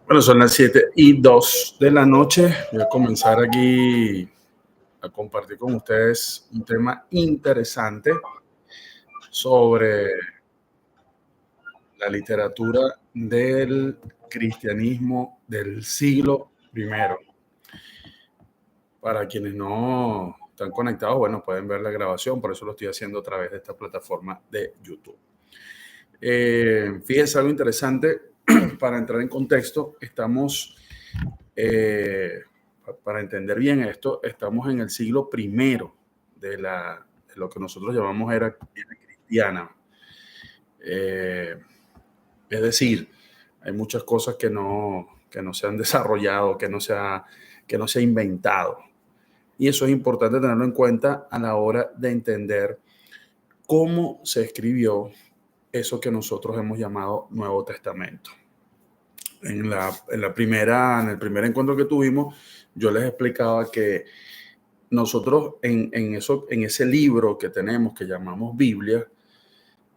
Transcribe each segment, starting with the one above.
Bueno, son las 7:02 de la noche. Voy a comenzar aquí a compartir con ustedes un tema interesante sobre la literatura del cristianismo del siglo primero. Para quienes no están conectados, bueno, pueden ver la grabación, por eso lo estoy haciendo a través de esta plataforma de YouTube. Fíjense algo interesante para entrar en contexto. Estamos, para entender bien esto, estamos en el siglo primero de lo que nosotros llamamos era cristiana. Es decir, hay muchas cosas que no se han desarrollado, que no se ha inventado. Y eso es importante tenerlo en cuenta a la hora de entender cómo se escribió eso que nosotros hemos llamado Nuevo Testamento. En el primer encuentro que tuvimos, yo les explicaba que nosotros en ese libro que tenemos, que llamamos Biblia,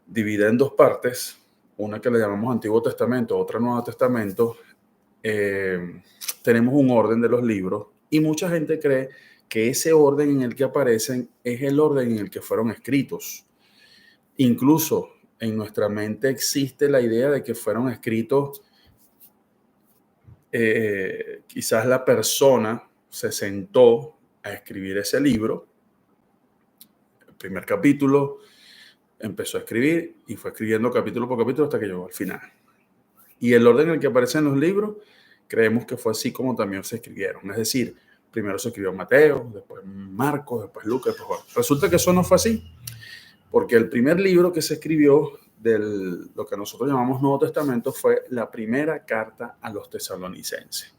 divide en dos partes, una que le llamamos Antiguo Testamento, otra Nuevo Testamento. Tenemos un orden de los libros y mucha gente cree que ese orden en el que aparecen es el orden en el que fueron escritos. Incluso en nuestra mente existe la idea de que fueron escritos, quizás la persona se sentó a escribir ese libro, el primer capítulo, empezó a escribir y fue escribiendo capítulo por capítulo hasta que llegó al final. Y el orden en el que aparecen los libros, creemos que fue así como también se escribieron. Es decir, primero se escribió Mateo, después Marcos, después Lucas, después Juan. Resulta que eso no fue así, porque el primer libro que se escribió de lo que nosotros llamamos Nuevo Testamento fue la primera carta a los tesalonicenses.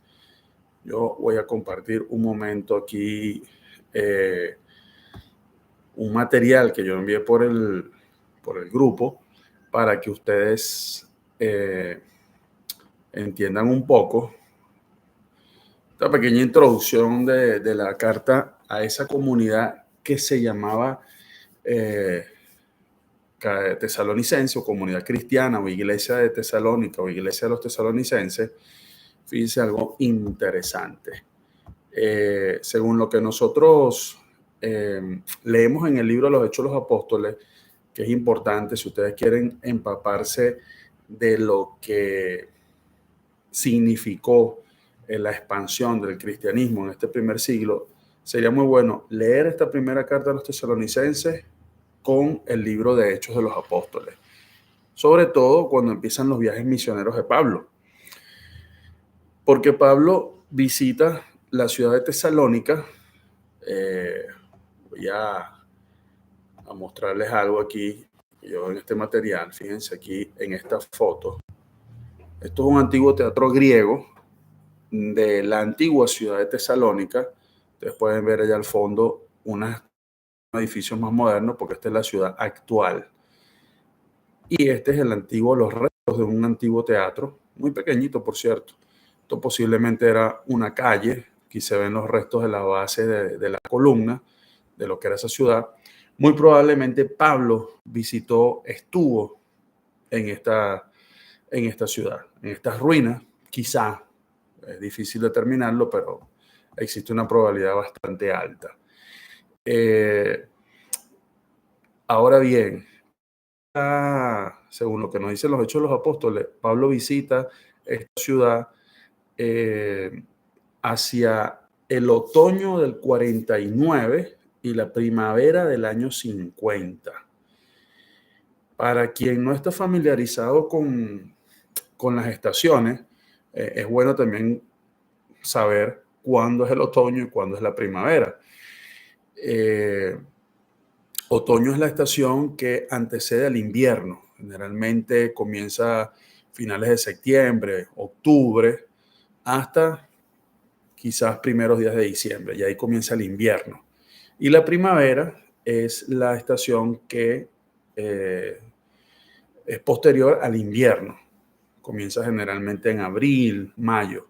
Yo voy a compartir un momento aquí un material que yo envié por el grupo para que ustedes entiendan un poco esta pequeña introducción de la carta a esa comunidad que se llamaba tesalonicense o comunidad cristiana o iglesia de Tesalónica o iglesia de los tesalonicenses. Fíjense algo interesante. Según lo que nosotros leemos en el libro de los Hechos de los Apóstoles, que es importante si ustedes quieren empaparse de lo que significó la expansión del cristianismo en este primer siglo, sería muy bueno leer esta primera carta a los tesalonicenses con el libro de Hechos de los Apóstoles, sobre todo cuando empiezan los viajes misioneros de Pablo, porque Pablo visita la ciudad de Tesalónica. Voy a mostrarles algo aquí, yo en este material, fíjense aquí en esta foto. Esto es un antiguo teatro griego de la antigua ciudad de Tesalónica. Ustedes pueden ver allá al fondo unos edificios más modernos, porque esta es la ciudad actual. Y este es los restos de un antiguo teatro, muy pequeñito, por cierto. Esto posiblemente era una calle. Aquí se ven los restos de la base de la columna de lo que era esa ciudad. Muy probablemente Pablo estuvo en esta ciudad, en estas ruinas. Quizá, es difícil determinarlo, pero existe una probabilidad bastante alta. Ahora bien, según lo que nos dicen los Hechos de los Apóstoles, Pablo visita esta ciudad hacia el otoño del 49 y la primavera del año 50. Para quien no está familiarizado con las estaciones, es bueno también saber cuándo es el otoño y cuándo es la primavera. Otoño es la estación que antecede al invierno. Generalmente comienza a finales de septiembre, octubre, hasta quizás primeros días de diciembre, y ahí comienza el invierno. Y la primavera es la estación que es posterior al invierno. Comienza generalmente en abril, mayo.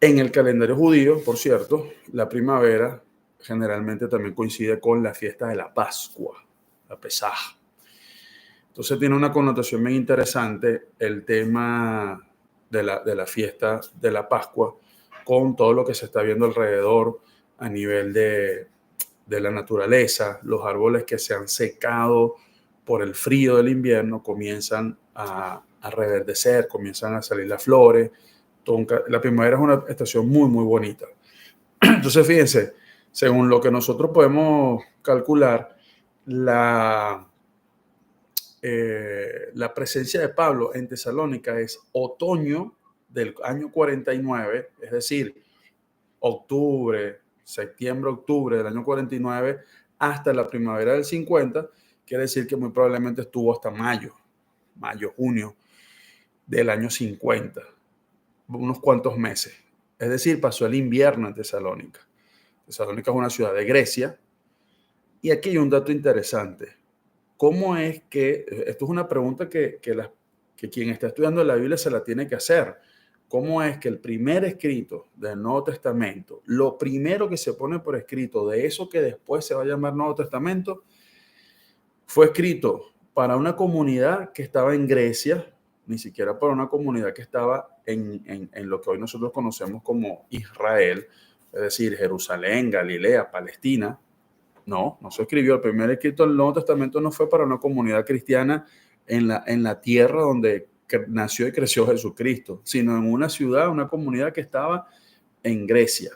En el calendario judío, por cierto, la primavera generalmente también coincide con la fiesta de la Pascua, la Pesaj. Entonces tiene una connotación bien interesante el tema de la fiesta de la Pascua, con todo lo que se está viendo alrededor a nivel de la naturaleza. Los árboles que se han secado por el frío del invierno comienzan a reverdecer, comienzan a salir las flores. La primavera es una estación muy, muy bonita. Entonces, fíjense, según lo que nosotros podemos calcular, la presencia de Pablo en Tesalónica es otoño del año 49, es decir, septiembre, octubre del año 49 hasta la primavera del 50, quiere decir que muy probablemente estuvo hasta mayo, junio del año 50, unos cuantos meses. Es decir, pasó el invierno en Tesalónica. Tesalónica es una ciudad de Grecia. Y aquí hay un dato interesante. ¿Cómo es que, esto es una pregunta que quien está estudiando la Biblia se la tiene que hacer? ¿Cómo es que el primer escrito del Nuevo Testamento, lo primero que se pone por escrito de eso que después se va a llamar Nuevo Testamento, fue escrito para una comunidad que estaba en Grecia, ni siquiera para una comunidad que estaba en lo que hoy nosotros conocemos como Israel, es decir, Jerusalén, Galilea, Palestina? No se escribió. El primer escrito del Nuevo Testamento no fue para una comunidad cristiana en la tierra donde nació y creció Jesucristo, sino en una ciudad, una comunidad que estaba en Grecia.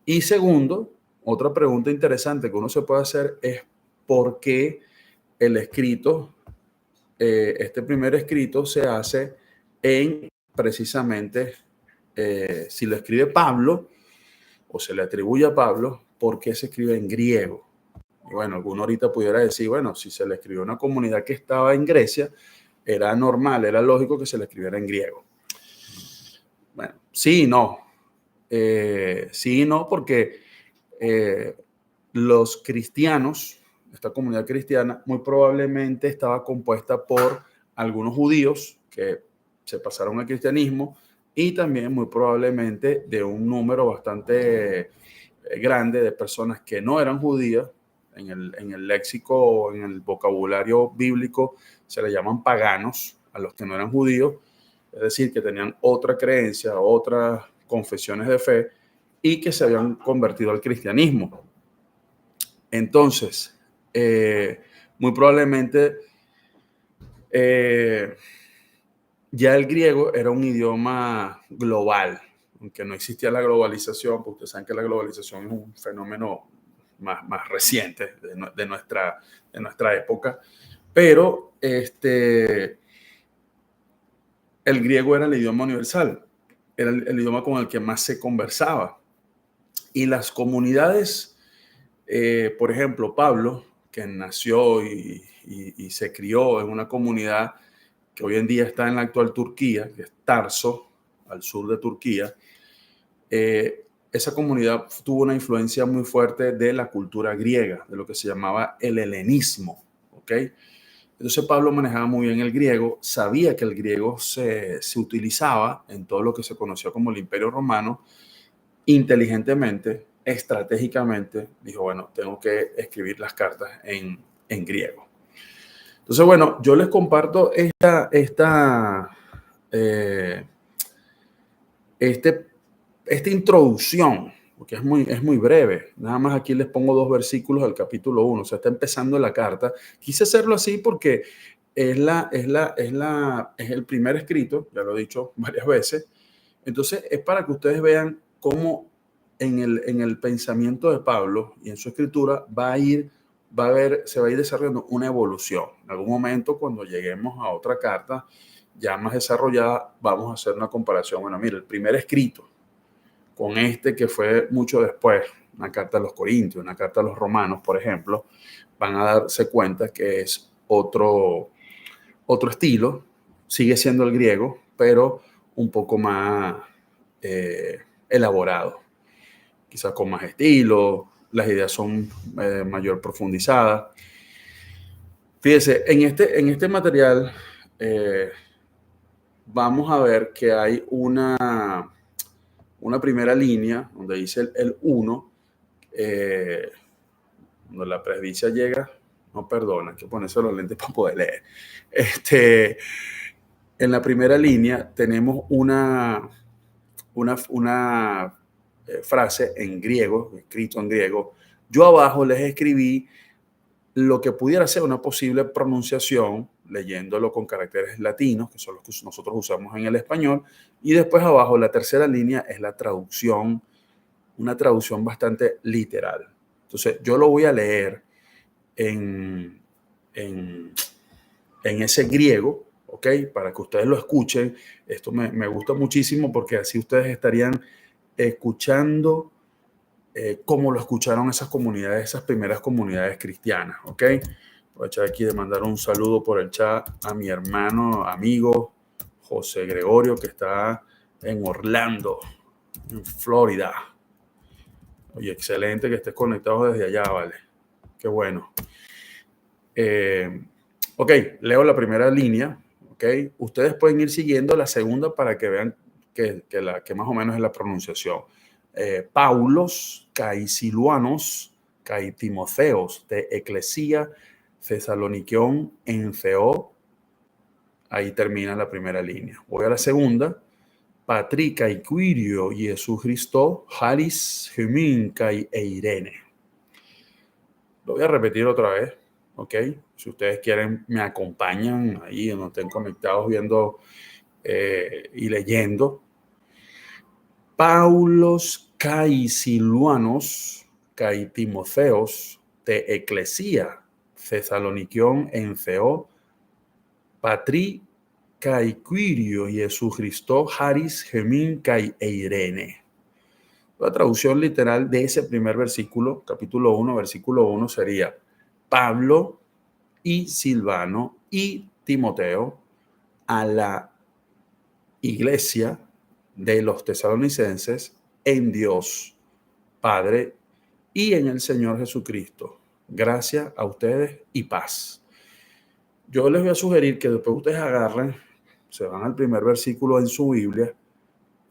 Y segundo, otra pregunta interesante que uno se puede hacer es ¿por qué el escrito, este primer escrito se hace en precisamente, si lo escribe Pablo o se le atribuye a Pablo, ¿por qué se escribe en griego? Y bueno, alguno ahorita pudiera decir, bueno, si se le escribió a una comunidad que estaba en Grecia, era normal, era lógico que se le escribiera en griego. Bueno, sí y no. Sí y no, porque los cristianos, esta comunidad cristiana, muy probablemente estaba compuesta por algunos judíos que se pasaron al cristianismo y también muy probablemente de un número bastante grande de personas que no eran judías. En el léxico o en el vocabulario bíblico se le llaman paganos a los que no eran judíos, es decir, que tenían otra creencia, otras confesiones de fe y que se habían convertido al cristianismo. Entonces, muy probablemente ya el griego era un idioma global, aunque no existía la globalización, porque ustedes saben que la globalización es un fenómeno más reciente de nuestra época, pero el griego era el idioma universal, era el idioma con el que más se conversaba. Y las comunidades, por ejemplo, Pablo, que nació y se crió en una comunidad que hoy en día está en la actual Turquía, que es Tarso, al sur de Turquía, esa comunidad tuvo una influencia muy fuerte de la cultura griega, de lo que se llamaba el helenismo, ¿ok? Entonces Pablo manejaba muy bien el griego, sabía que el griego se utilizaba en todo lo que se conoció como el Imperio Romano. Inteligentemente, estratégicamente, dijo, bueno, tengo que escribir las cartas en griego. Entonces, bueno, yo les comparto esta introducción, porque es muy breve. Nada más aquí les pongo 2 versículos del capítulo 1. O sea, está empezando la carta. Quise hacerlo así porque es el primer escrito, ya lo he dicho varias veces. Entonces, es para que ustedes vean cómo en el pensamiento de Pablo y en su escritura se va a ir desarrollando una evolución. En algún momento, cuando lleguemos a otra carta ya más desarrollada, vamos a hacer una comparación. Bueno, mira, el primer escrito con que fue mucho después, una carta a los Corintios, una carta a los Romanos, por ejemplo, van a darse cuenta que es otro estilo, sigue siendo el griego, pero un poco más elaborado, quizás con más estilo, las ideas son mayor profundizadas. Fíjese, en este material vamos a ver que hay una primera línea donde dice el 1, cuando la presbicia llega, no perdona, hay que ponerse los lentes para poder leer. en la primera línea tenemos una frase en griego, escrito en griego. Yo abajo les escribí lo que pudiera ser una posible pronunciación, leyéndolo con caracteres latinos, que son los que nosotros usamos en el español, y después abajo la tercera línea es la traducción, una traducción bastante literal. Entonces yo lo voy a leer en ese griego, ¿ok? Para que ustedes lo escuchen. Esto me gusta muchísimo porque así ustedes estarían escuchando como lo escucharon esas comunidades, esas primeras comunidades cristianas, ¿ok? Aprovechar aquí de mandar un saludo por el chat a mi hermano, amigo José Gregorio, que está en Orlando, en Florida. Oye, excelente que estés conectado desde allá, vale. Qué bueno. Ok, leo la primera línea, ¿ok? Ustedes pueden ir siguiendo la segunda para que vean que más o menos es la pronunciación. Paulos, kai Silvanos, kai Timotheos, de Eclesia, Thessalonikion, en Theo. Ahí termina la primera línea. Voy a la segunda. Patri, kai Quirio, Jesús Cristo, Haris, Humin, kai Eirene. Lo voy a repetir otra vez, ¿ok? Si ustedes quieren, me acompañan ahí, donde estén conectados viendo y leyendo. Paulos kai Silvanos kai Timotheos de Eclesia Thessalonikion en Theo Patri kai Quirio Jesús Cristo Haris Gemin kai Eirene. La traducción literal de ese primer versículo, capítulo 1, versículo 1, sería Pablo y Silvano y Timoteo a la iglesia de los tesalonicenses en Dios Padre y en el Señor Jesucristo. Gracias a ustedes y paz. Yo les voy a sugerir que después ustedes agarren, se van al primer versículo en su Biblia,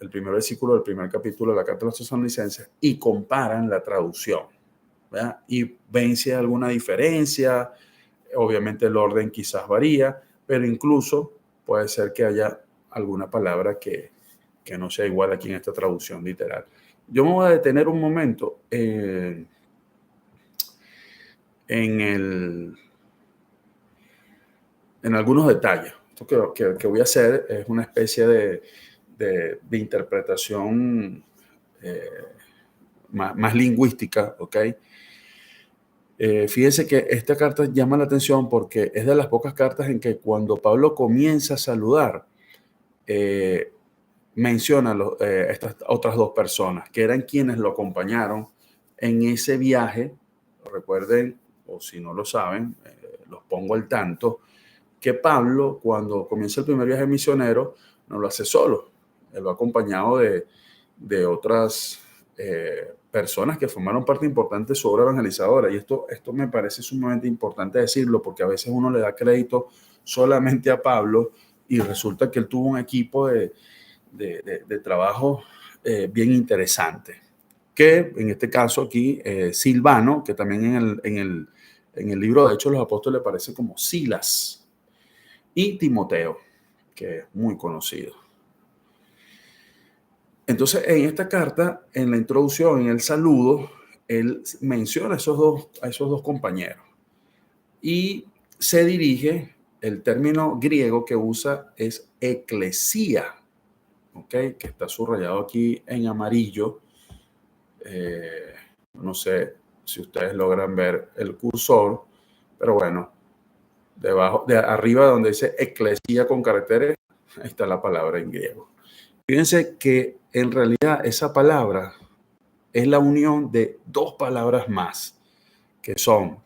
el primer versículo del primer capítulo de la carta de los tesalonicenses y comparan la traducción, ¿verdad? Y ven si hay alguna diferencia. Obviamente el orden quizás varía, pero incluso puede ser que haya alguna palabra que no sea igual aquí en esta traducción literal. Yo me voy a detener un momento en algunos detalles. Esto que voy a hacer es una especie de interpretación más lingüística, ¿ok? Fíjense que esta carta llama la atención porque es de las pocas cartas en que cuando Pablo comienza a saludar, menciona estas otras dos personas, que eran quienes lo acompañaron en ese viaje. Recuerden, o si no lo saben, los pongo al tanto, que Pablo, cuando comienza el primer viaje misionero, no lo hace solo. Él va acompañado de otras personas que formaron parte importante de su obra evangelizadora. Y esto me parece sumamente importante decirlo, porque a veces uno le da crédito solamente a Pablo y resulta que él tuvo un equipo de trabajo bien interesante. Que en este caso aquí, Silvano, que también en el libro de Hechos de los Apóstoles aparece como Silas, y Timoteo, que es muy conocido. Entonces, en esta carta, en la introducción, en el saludo, él menciona a esos dos compañeros y se dirige, el término griego que usa es eclesía, ¿ok? Que está subrayado aquí en amarillo. No sé si ustedes logran ver el cursor, pero bueno, debajo, de arriba donde dice eclesía con caracteres, ahí está la palabra en griego. Fíjense que en realidad esa palabra es la unión de dos palabras más, que son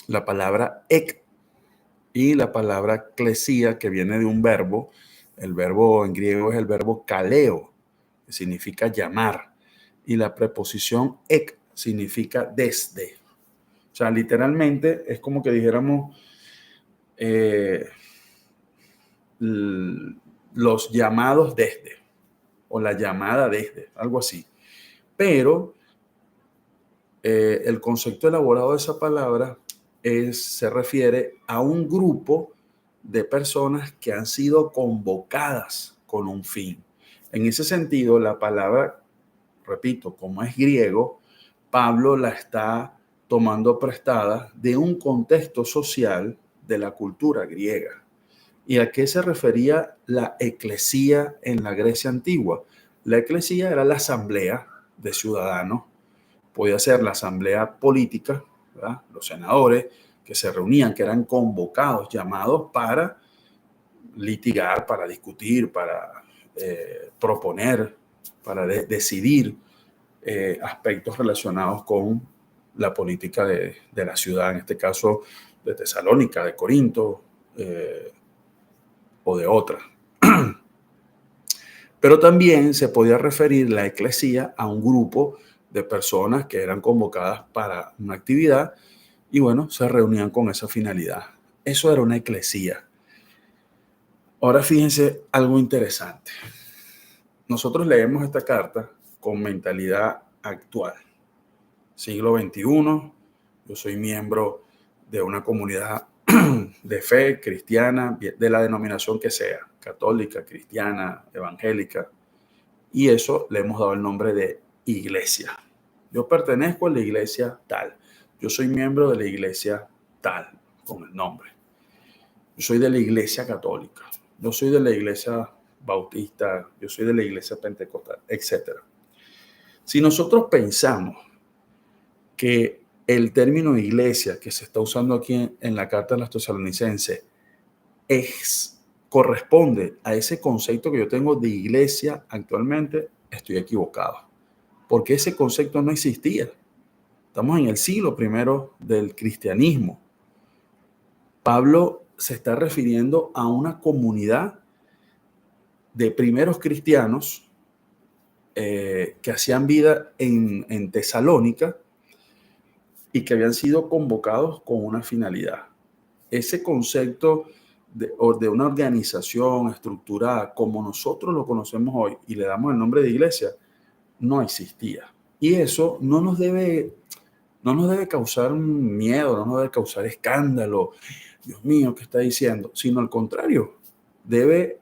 la palabra ek y la palabra klesía, que viene de un verbo. El verbo en griego es el verbo kaleo, que significa llamar, y la preposición ek significa desde. O sea, literalmente es como que dijéramos los llamados desde, o la llamada desde, algo así. Pero el concepto elaborado de esa palabra se refiere a un grupo de personas que han sido convocadas con un fin. En ese sentido, la palabra, repito, como es griego, Pablo la está tomando prestada de un contexto social de la cultura griega. ¿Y a qué se refería la eclesía en la Grecia antigua? La eclesía era la asamblea de ciudadanos, podía ser la asamblea política, ¿verdad? Los senadores que se reunían, que eran convocados, llamados para litigar, para discutir, para proponer, para decidir aspectos relacionados con la política de la ciudad, en este caso de Tesalónica, de Corinto o de otras. Pero también se podía referir la eclesía a un grupo de personas que eran convocadas para una actividad y bueno, se reunían con esa finalidad. Eso era una eclesía. Ahora fíjense algo interesante. Nosotros leemos esta carta con mentalidad actual. Siglo XXI, yo soy miembro de una comunidad de fe cristiana, de la denominación que sea, católica, cristiana, evangélica, y eso le hemos dado el nombre de iglesia. Yo pertenezco a la iglesia tal, yo soy miembro de la iglesia tal, con el nombre. Yo soy de la iglesia católica, yo soy de la iglesia bautista, yo soy de la iglesia pentecostal, etc. Si nosotros pensamos que el término iglesia que se está usando aquí en la carta de los tesalonicenses corresponde a ese concepto que yo tengo de iglesia actualmente, estoy equivocado, porque ese concepto no existía. Estamos en el siglo primero del cristianismo. Pablo se está refiriendo a una comunidad de primeros cristianos que hacían vida en Tesalónica y que habían sido convocados con una finalidad. Ese concepto de una organización estructurada como nosotros lo conocemos hoy y le damos el nombre de iglesia, no existía. Y eso no nos debe causar miedo, no nos debe causar escándalo. Dios mío, ¿qué está diciendo? Sino al contrario, debe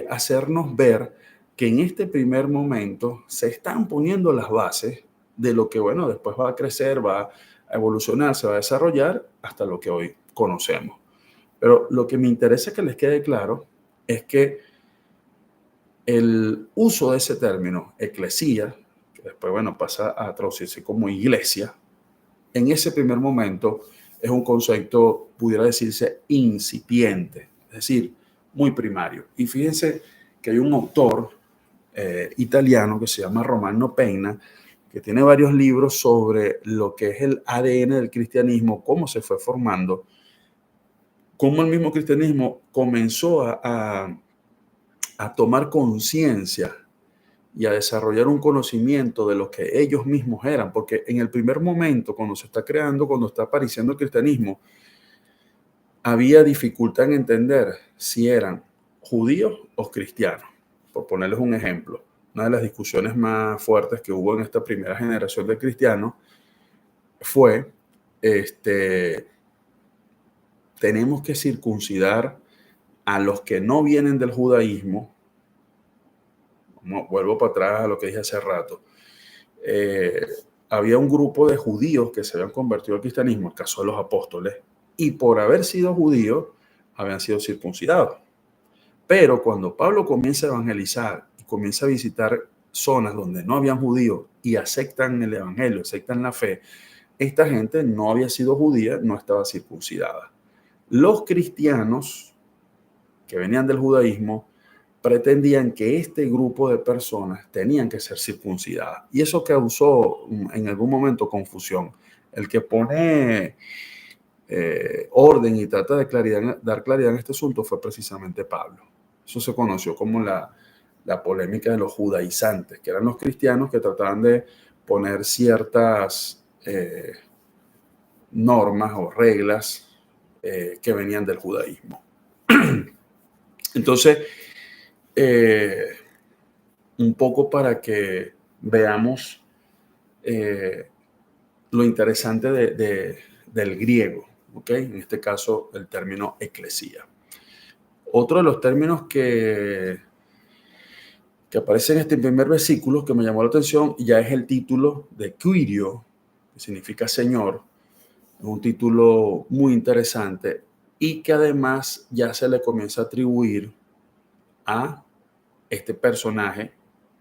hacernos ver que en este primer momento se están poniendo las bases de lo que, bueno, después va a crecer, va a evolucionar, se va a desarrollar hasta lo que hoy conocemos. Pero lo que me interesa que les quede claro es que el uso de ese término, eclesía, que después, bueno, pasa a traducirse como iglesia, en ese primer momento es un concepto, pudiera decirse, incipiente, es decir, muy primario. Y fíjense que hay un autor italiano que se llama Romano Penna, que tiene varios libros sobre lo que es el ADN del cristianismo, cómo se fue formando, cómo el mismo cristianismo comenzó a tomar conciencia y a desarrollar un conocimiento de lo que ellos mismos eran, porque en el primer momento, cuando se está creando, cuando está apareciendo el cristianismo, había dificultad en entender si eran judíos o cristianos. Por ponerles un ejemplo, una de las discusiones más fuertes que hubo en esta primera generación de cristianos fue, tenemos que circuncidar a los que no vienen del judaísmo. Vuelvo para atrás a lo que dije hace rato. Había un grupo de judíos que se habían convertido al cristianismo, el caso de los apóstoles, y por haber sido judíos, habían sido circuncidados. Pero cuando Pablo comienza a evangelizar y comienza a visitar zonas donde no habían judíos y aceptan el evangelio, aceptan la fe, esta gente no había sido judía, no estaba circuncidada. Los cristianos que venían del judaísmo pretendían que este grupo de personas tenían que ser circuncidadas. Y eso causó en algún momento confusión. El que pone orden y trata de dar claridad en este asunto fue precisamente Pablo. Eso se conoció como la polémica de los judaizantes, que eran los cristianos que trataban de poner ciertas normas o reglas que venían del judaísmo. Entonces, un poco para que veamos lo interesante del griego, ¿okay? En este caso el término eclesía. Otro de los términos que aparece en este primer versículo que me llamó la atención ya es el título de Kyrio, que significa Señor. Es un título muy interesante y que además ya se le comienza a atribuir a este personaje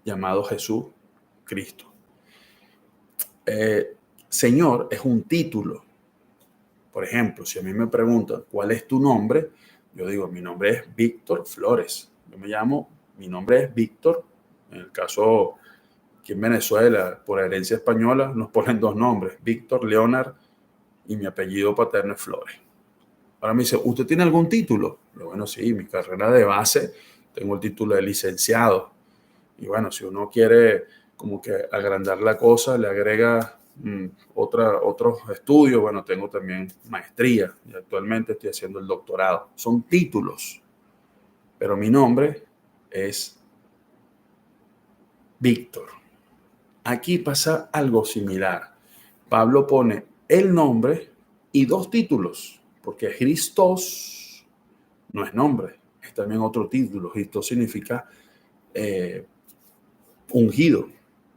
llamado Jesús Cristo. Señor es un título. Por ejemplo, si a mí me preguntan ¿cuál es tu nombre? Yo digo, mi nombre es Víctor Flores. Mi nombre es Víctor. En el caso aquí en Venezuela, por herencia española, nos ponen dos nombres, Víctor Leonard y mi apellido paterno es Flores. Ahora me dice, ¿usted tiene algún título? Bueno, sí, mi carrera de base, tengo el título de licenciado. Y bueno, si uno quiere como que agrandar la cosa, le agrega otros estudios. Bueno, tengo también maestría y actualmente estoy haciendo el doctorado. Son títulos, pero mi nombre es Víctor. Aquí pasa algo similar. Pablo pone el nombre y dos títulos, porque Christos no es nombre, es también otro título. Christos significa ungido.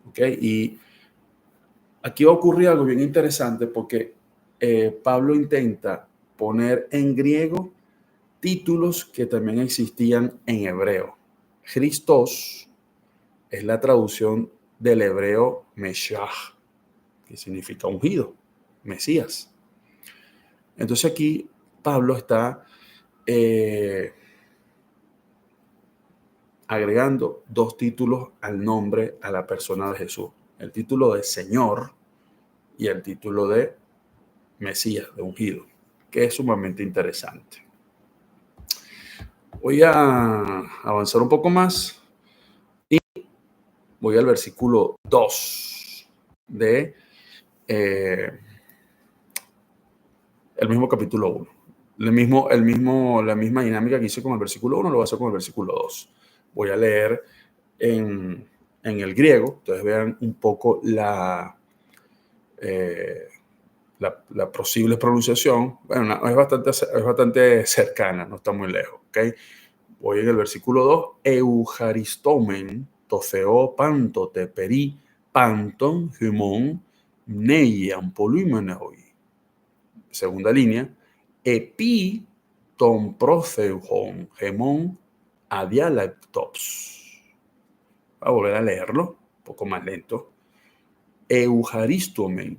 ¿Okay? Y aquí ocurre algo bien interesante porque Pablo intenta poner en griego títulos que también existían en hebreo. Christos es la traducción del hebreo Meshach, que significa ungido, Mesías. Entonces aquí Pablo está agregando dos títulos al nombre, a la persona de Jesús. El título de Señor y el título de Mesías, de ungido, que es sumamente interesante. Voy a avanzar un poco más y voy al versículo 2 de el mismo capítulo 1. La misma dinámica que hice con el versículo 1 lo voy a hacer con el versículo 2. Voy a leer en el griego. Ustedes vean un poco la posible pronunciación. Bueno, es bastante cercana, no está muy lejos. ¿Okay? Voy en el versículo 2. Eucharistomen, tofeo, pantote, peri, panton, hymon, neian, polúmenoi. Segunda línea. Epi, ton profeujon, gemon, adialeptops. Voy a volver a leerlo, un poco más lento. Eucharistomen,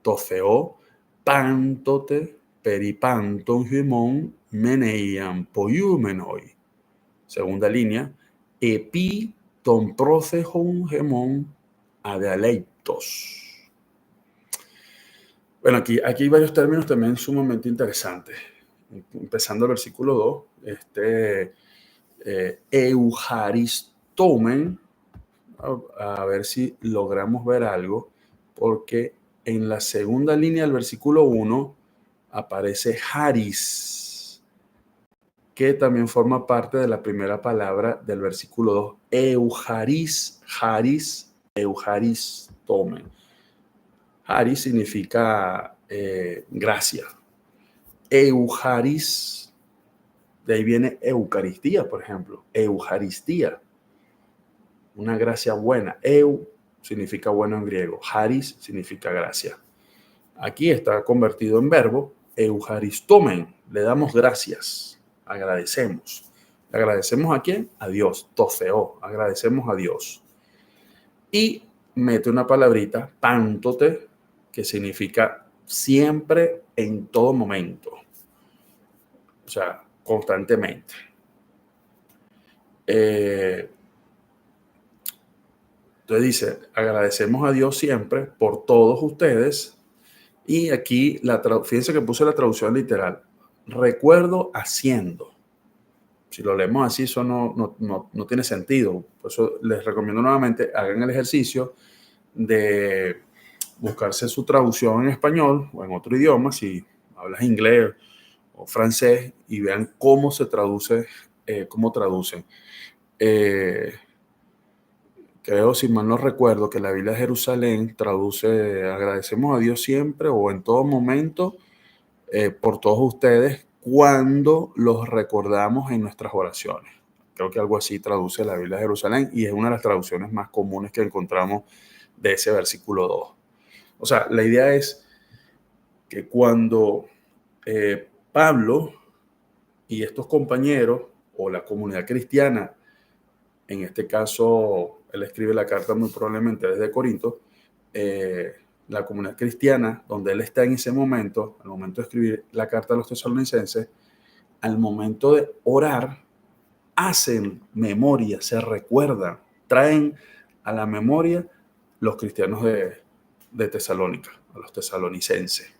tofeo, pantote, peripanton, hymon, meneian, polúmenoi. Segunda línea, epi ton procejon gemon adealeitos. Bueno, aquí hay varios términos también sumamente interesantes. Empezando el versículo 2, eucharistomen, a ver si logramos ver algo, porque en la segunda línea del versículo 1 aparece haris, que también forma parte de la primera palabra del versículo 2, eucharis, haris, eucharistomen. Haris significa gracia. Eucharis, de ahí viene Eucaristía, por ejemplo. Eucaristía, una gracia buena. Eu significa bueno en griego. Haris significa gracia. Aquí está convertido en verbo. Eucharistomen, le damos gracias, agradecemos. ¿Le agradecemos a quién? A Dios. Tofeo, agradecemos a Dios. Y mete una palabrita, pantote, que significa siempre, en todo momento. O sea, constantemente. Entonces dice, agradecemos a Dios siempre por todos ustedes. Y aquí, fíjense que puse la traducción literal. Recuerdo haciendo. Si lo leemos así, eso no tiene sentido. Por eso les recomiendo nuevamente, hagan el ejercicio de buscarse su traducción en español o en otro idioma, si hablas inglés o francés, y vean cómo se traduce, cómo traducen. Creo, si mal no recuerdo, que la Biblia de Jerusalén traduce agradecemos a Dios siempre o en todo momento por todos ustedes cuando los recordamos en nuestras oraciones. Creo que algo así traduce la Biblia de Jerusalén y es una de las traducciones más comunes que encontramos de ese versículo 2. O sea, la idea es que cuando Pablo y estos compañeros o la comunidad cristiana, en este caso, él escribe la carta muy probablemente desde Corinto, la comunidad cristiana, donde él está en ese momento, al momento de escribir la carta a los tesalonicenses, al momento de orar, hacen memoria, se recuerdan, traen a la memoria los cristianos de Tesalónica, a los tesalonicenses.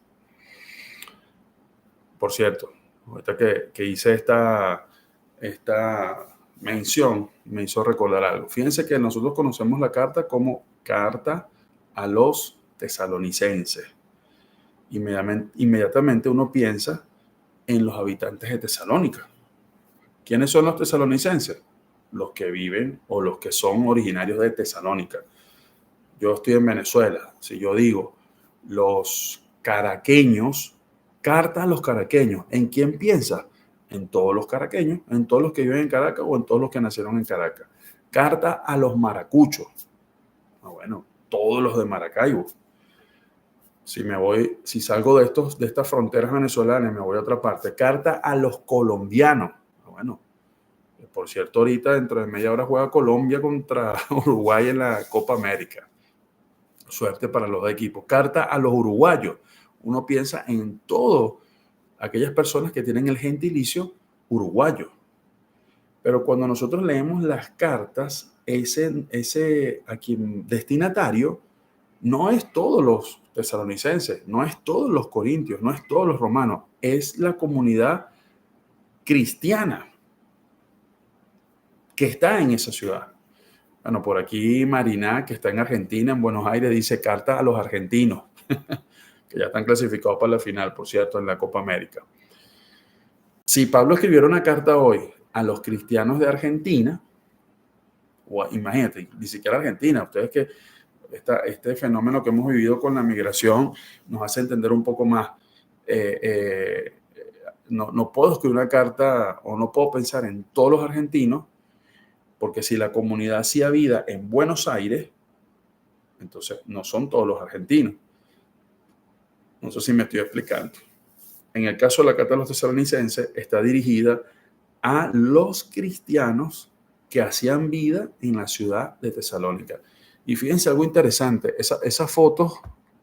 Por cierto, ahorita que hice esta mención, me hizo recordar algo. Fíjense que nosotros conocemos la carta como carta a los tesalonicenses. Inmediatamente uno piensa en los habitantes de Tesalónica. ¿Quiénes son los tesalonicenses? Los que viven o los que son originarios de Tesalónica. Yo estoy en Venezuela. Si yo digo los caraqueños, carta a los caraqueños, ¿en quién piensa? En todos los caraqueños, en todos los que viven en Caracas o en todos los que nacieron en Caracas. Carta a los maracuchos. Bueno, todos los de Maracaibo. Si salgo de estas fronteras venezolanas y me voy a otra parte, carta a los colombianos. Bueno, por cierto, ahorita dentro de media hora juega Colombia contra Uruguay en la Copa América. Suerte para los equipos. Carta a los uruguayos. Uno piensa en todas aquellas personas que tienen el gentilicio uruguayo. Pero cuando nosotros leemos las cartas, ese a quien destinatario no es todos los tesalonicenses, no es todos los corintios, no es todos los romanos, es la comunidad cristiana que está en esa ciudad. Bueno, por aquí Marina, que está en Argentina, en Buenos Aires, dice carta a los argentinos, que ya están clasificados para la final, por cierto, en la Copa América. Si Pablo escribiera una carta hoy a los cristianos de Argentina, o imagínate, ni siquiera Argentina, ustedes que este fenómeno que hemos vivido con la migración nos hace entender un poco más. No puedo escribir una carta o no puedo pensar en todos los argentinos, porque si la comunidad hacía vida en Buenos Aires, entonces no son todos los argentinos. No sé si me estoy explicando. En el caso de la carta de los tesalonicenses, está dirigida a los cristianos que hacían vida en la ciudad de Tesalónica. Y fíjense algo interesante, esas fotos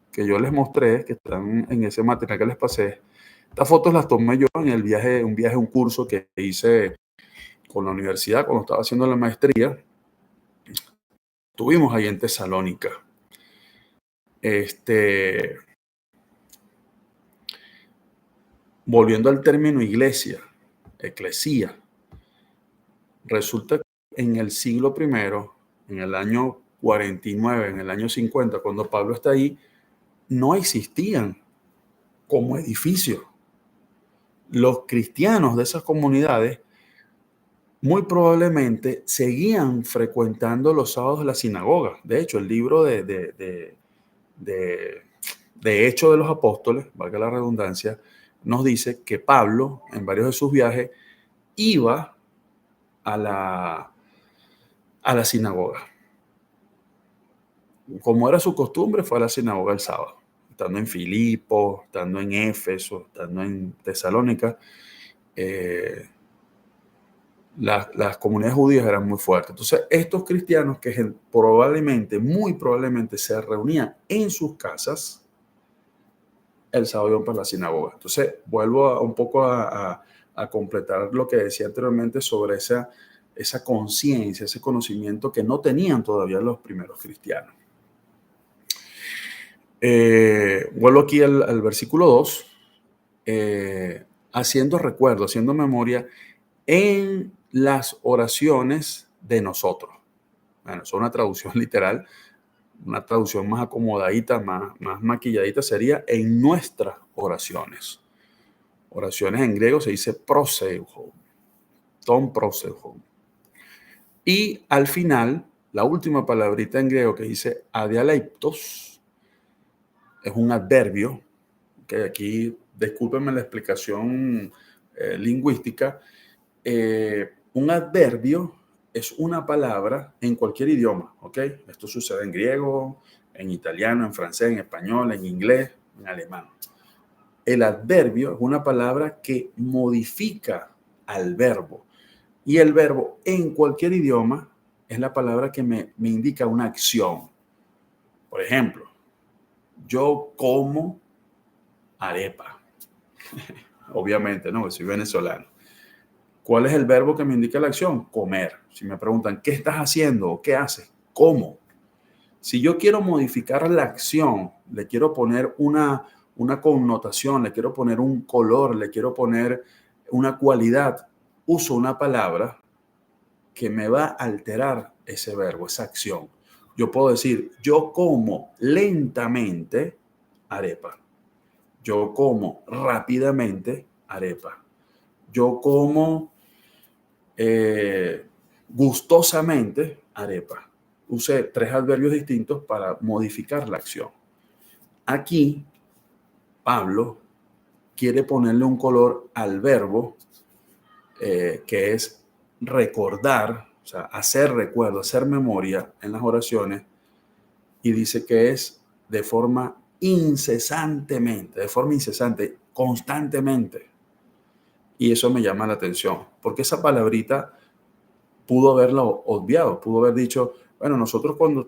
que yo les mostré, que están en ese material que les pasé, estas fotos las tomé yo en un curso que hice con la universidad cuando estaba haciendo la maestría. Estuvimos ahí en Tesalónica. Volviendo al término iglesia, eclesía, resulta que en el siglo I, en el año 49, en el año 50, cuando Pablo está ahí, no existían como edificios. Los cristianos de esas comunidades muy probablemente seguían frecuentando los sábados de la sinagoga. De hecho, el libro de Hechos de los Apóstoles, valga la redundancia, nos dice que Pablo, en varios de sus viajes, iba a la sinagoga. Como era su costumbre, fue a la sinagoga el sábado, estando en Filipo, estando en Éfeso, estando en Tesalónica. Las comunidades judías eran muy fuertes. Entonces, estos cristianos que muy probablemente se reunían en sus casas, el sábado iban para la sinagoga. Entonces, vuelvo un poco a completar lo que decía anteriormente sobre esa conciencia, ese conocimiento que no tenían todavía los primeros cristianos. Vuelvo aquí al versículo 2, haciendo recuerdo, haciendo memoria en las oraciones de nosotros. Bueno, eso es una traducción literal, una traducción más acomodadita, más maquilladita sería en nuestras oraciones. Oraciones en griego se dice proseucho, ton proseucho. Y al final, la última palabrita en griego que dice adialeptos, es un adverbio, que aquí, discúlpenme la explicación lingüística, un adverbio es una palabra en cualquier idioma, ¿ok? Esto sucede en griego, en italiano, en francés, en español, en inglés, en alemán. El adverbio es una palabra que modifica al verbo. Y el verbo en cualquier idioma es la palabra que me indica una acción. Por ejemplo, yo como arepa. Obviamente, ¿no? Soy venezolano. ¿Cuál es el verbo que me indica la acción? Comer. Si me preguntan, ¿qué estás haciendo o qué haces? Como. Si yo quiero modificar la acción, le quiero poner una connotación, le quiero poner un color, le quiero poner una cualidad, uso una palabra que me va a alterar ese verbo, esa acción. Yo puedo decir, yo como lentamente arepa. Yo como rápidamente arepa. Yo como gustosamente arepa. Usé 3 adverbios distintos para modificar la acción. Aquí, Pablo quiere ponerle un color al verbo que es recordar, o sea, hacer recuerdo, hacer memoria en las oraciones, y dice que es de forma incesantemente, de forma incesante, constantemente. Y eso me llama la atención, porque esa palabrita pudo haberla obviado, pudo haber dicho, bueno, nosotros cuando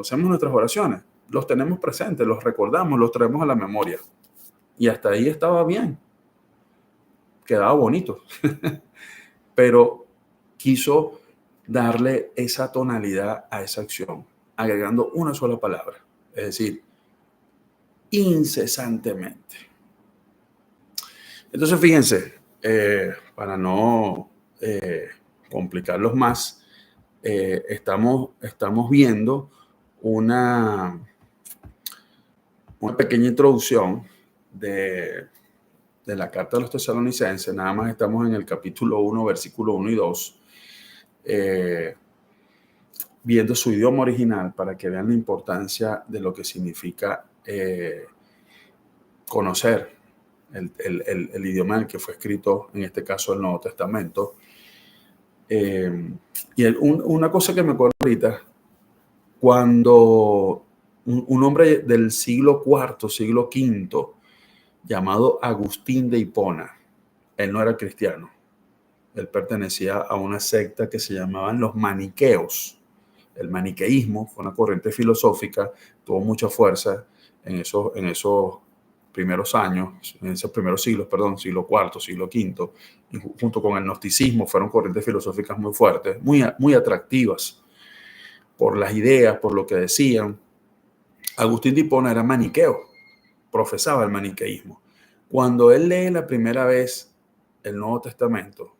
hacemos nuestras oraciones, los tenemos presentes, los recordamos, los traemos a la memoria. Y hasta ahí estaba bien, quedaba bonito. Pero quiso darle esa tonalidad a esa acción, agregando una sola palabra, es decir, incesantemente. Entonces, fíjense, para no complicarlos más, estamos viendo una pequeña introducción de la carta de los tesalonicenses. Nada más estamos en el capítulo 1, versículo 1 y 2, viendo su idioma original para que vean la importancia de lo que significa conocer el idioma en el que fue escrito, en este caso el Nuevo Testamento. Y una cosa que me acuerdo ahorita, cuando un hombre del siglo IV, siglo V, llamado Agustín de Hipona, él no era cristiano, él pertenecía a una secta que se llamaban los maniqueos. El maniqueísmo fue una corriente filosófica, tuvo mucha fuerza en esos primeros años, en esos primeros siglos, perdón, siglo IV, siglo V, y junto con el gnosticismo fueron corrientes filosóficas muy fuertes, muy atractivas por las ideas, por lo que decían. Agustín de Hipona era maniqueo, profesaba el maniqueísmo. Cuando él lee la primera vez el Nuevo Testamento,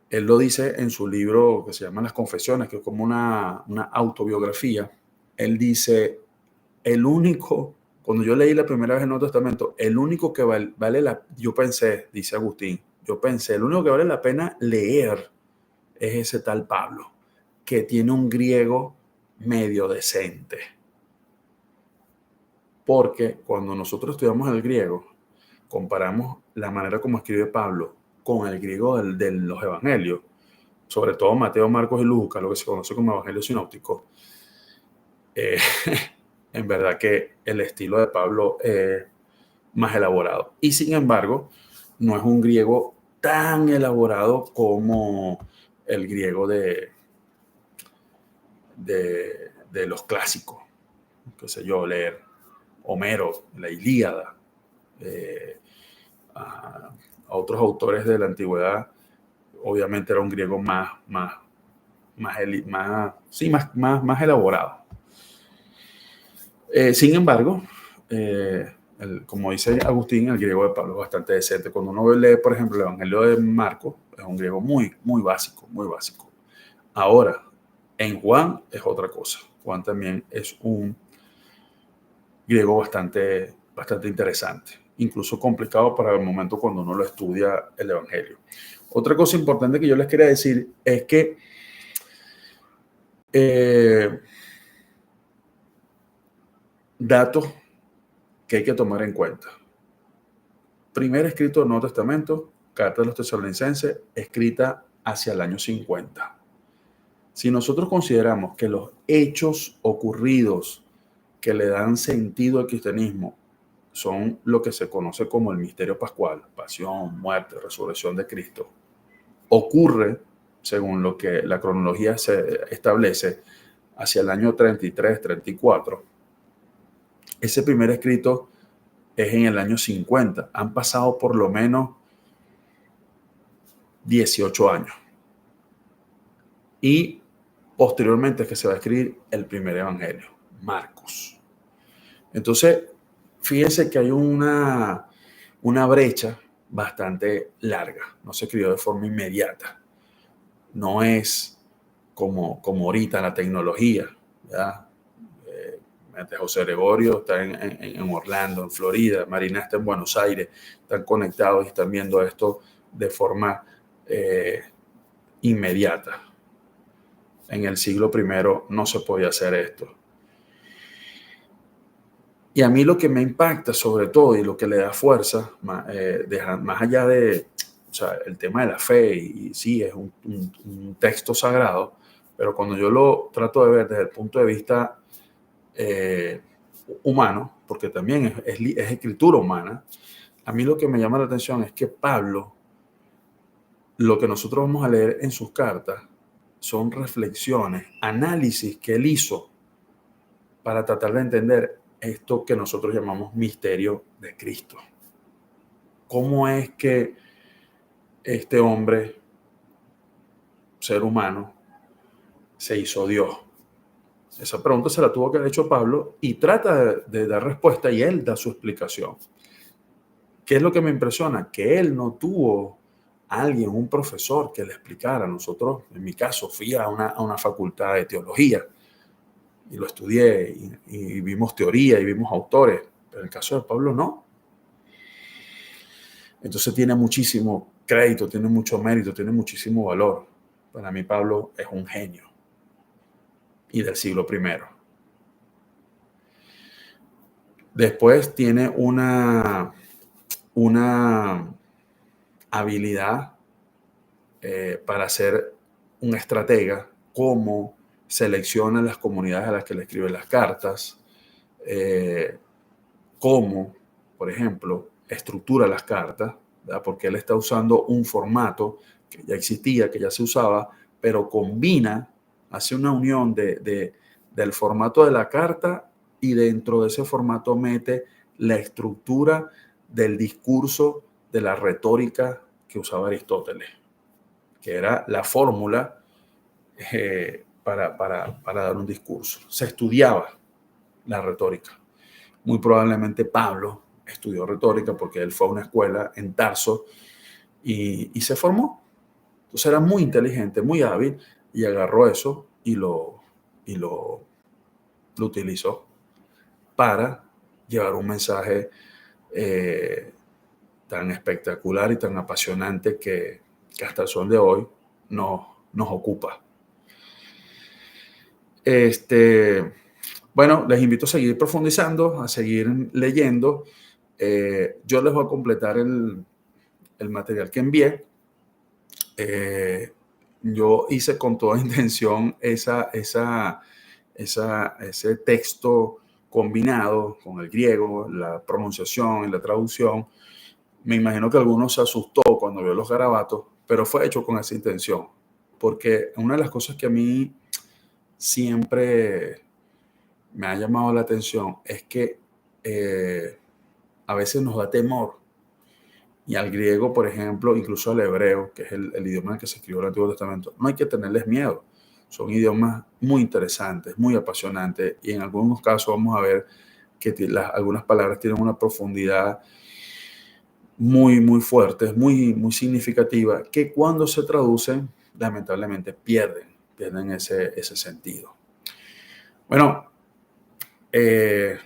él lo dice en su libro que se llama Las Confesiones, que es como una autobiografía. Él dice, cuando yo leí la primera vez el Nuevo Testamento, el único que yo pensé, dice Agustín, el único que vale la pena leer es ese tal Pablo, que tiene un griego medio decente. Porque cuando nosotros estudiamos el griego, comparamos la manera como escribe Pablo con el griego de los evangelios, sobre todo Mateo, Marcos y Lucas, lo que se conoce como evangelio sinóptico, en verdad que el estilo de Pablo es más elaborado. Y sin embargo, no es un griego tan elaborado como el griego de los clásicos. Qué sé yo, leer Homero, la Ilíada, a otros autores de la antigüedad, obviamente era un griego más elaborado. Sin embargo, como dice Agustín, el griego de Pablo es bastante decente. Cuando uno lee, por ejemplo, el Evangelio de Marcos, es un griego muy básico, muy básico. Ahora, en Juan es otra cosa. Juan también es un griego bastante interesante, incluso complicado para el momento cuando uno lo estudia el Evangelio. Otra cosa importante que yo les quería decir es que datos que hay que tomar en cuenta. primer escrito del Nuevo Testamento, Carta de los Tesalonicenses, escrita hacia el año 50. Si nosotros consideramos que los hechos ocurridos que le dan sentido al cristianismo son lo que se conoce como el misterio pascual, pasión, muerte, resurrección de Cristo, ocurre, según lo que la cronología se establece, hacia el año 33, 34. Ese primer escrito es en el año 50. Han pasado por lo menos 18 años. Y posteriormente es que se va a escribir el primer evangelio, Marcos. Entonces, fíjense que hay una brecha bastante larga. No se escribió de forma inmediata. No es como ahorita la tecnología, ¿verdad? José Gregorio está en Orlando, en Florida, Marina está en Buenos Aires, están conectados y están viendo esto de forma inmediata. En el siglo I no se podía hacer esto. Y a mí lo que me impacta sobre todo y lo que le da fuerza, más allá de, o sea, el tema de la fe, y sí, es un texto sagrado, pero cuando yo lo trato de ver desde el punto de vista humano, porque también es escritura humana, a mí lo que me llama la atención es que Pablo, lo que nosotros vamos a leer en sus cartas, son reflexiones, análisis que él hizo para tratar de entender esto que nosotros llamamos misterio de Cristo. ¿Cómo es que este hombre, ser humano, se hizo Dios? Esa pregunta se la tuvo que haber hecho Pablo y trata de dar respuesta y él da su explicación. ¿Qué es lo que me impresiona? Que él no tuvo a alguien, un profesor que le explicara. Nosotros, en mi caso, fui a una facultad de teología y lo estudié y vimos teoría y vimos autores, pero en el caso de Pablo no. Entonces tiene muchísimo crédito, tiene mucho mérito, tiene muchísimo valor. Para mí Pablo es un genio y del siglo I. Después tiene una habilidad para ser un estratega, cómo selecciona las comunidades a las que le escribe las cartas, cómo, por ejemplo, estructura las cartas, ¿verdad? Porque él está usando un formato que ya existía, que ya se usaba, pero combina, hace una unión del formato de la carta y dentro de ese formato mete la estructura del discurso, de la retórica que usaba Aristóteles, que era la fórmula para dar un discurso. Se estudiaba la retórica. Muy probablemente Pablo estudió retórica porque él fue a una escuela en Tarso y se formó. Entonces era muy inteligente, muy hábil y agarró eso y lo utilizó para llevar un mensaje tan espectacular y tan apasionante que hasta el sol de hoy nos ocupa. Bueno, les invito a seguir profundizando, a seguir leyendo. Yo les voy a completar el material que envié. Yo hice con toda intención ese texto combinado con el griego, la pronunciación y la traducción. Me imagino que algunos se asustó cuando vio los garabatos, pero fue hecho con esa intención, porque una de las cosas que a mí siempre me ha llamado la atención es que a veces nos da temor, y al griego, por ejemplo, incluso al hebreo, que es el idioma en el que se escribió el Antiguo Testamento, no hay que tenerles miedo. Son idiomas muy interesantes, muy apasionantes, y en algunos casos vamos a ver que algunas palabras tienen una profundidad muy, muy fuerte, muy, muy significativa, que cuando se traducen, lamentablemente pierden ese sentido. Bueno,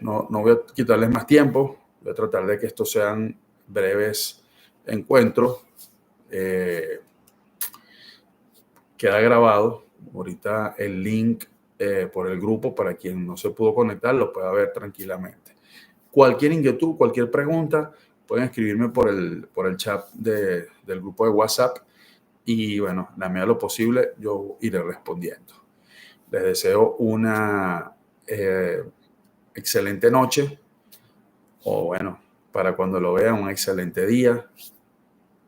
no voy a quitarles más tiempo, voy a tratar de que estos sean breves encuentros. Queda grabado ahorita el link por el grupo para quien no se pudo conectar, lo pueda ver tranquilamente. Cualquier inquietud, cualquier pregunta, pueden escribirme por el chat del grupo de WhatsApp y bueno, la medida de lo posible yo iré respondiendo. Les deseo una excelente noche o bueno, para cuando lo vean, un excelente día,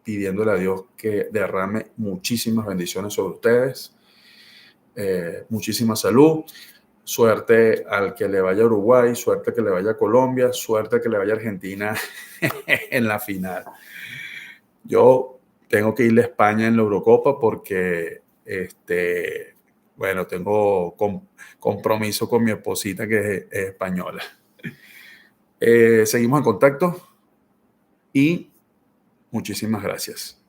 pidiéndole a Dios que derrame muchísimas bendiciones sobre ustedes, muchísima salud. Suerte al que le vaya a Uruguay, suerte que le vaya a Colombia, suerte que le vaya a Argentina en la final. Yo tengo que ir a España en la Eurocopa porque, bueno, tengo compromiso con mi esposita que es española. Seguimos en contacto y muchísimas gracias.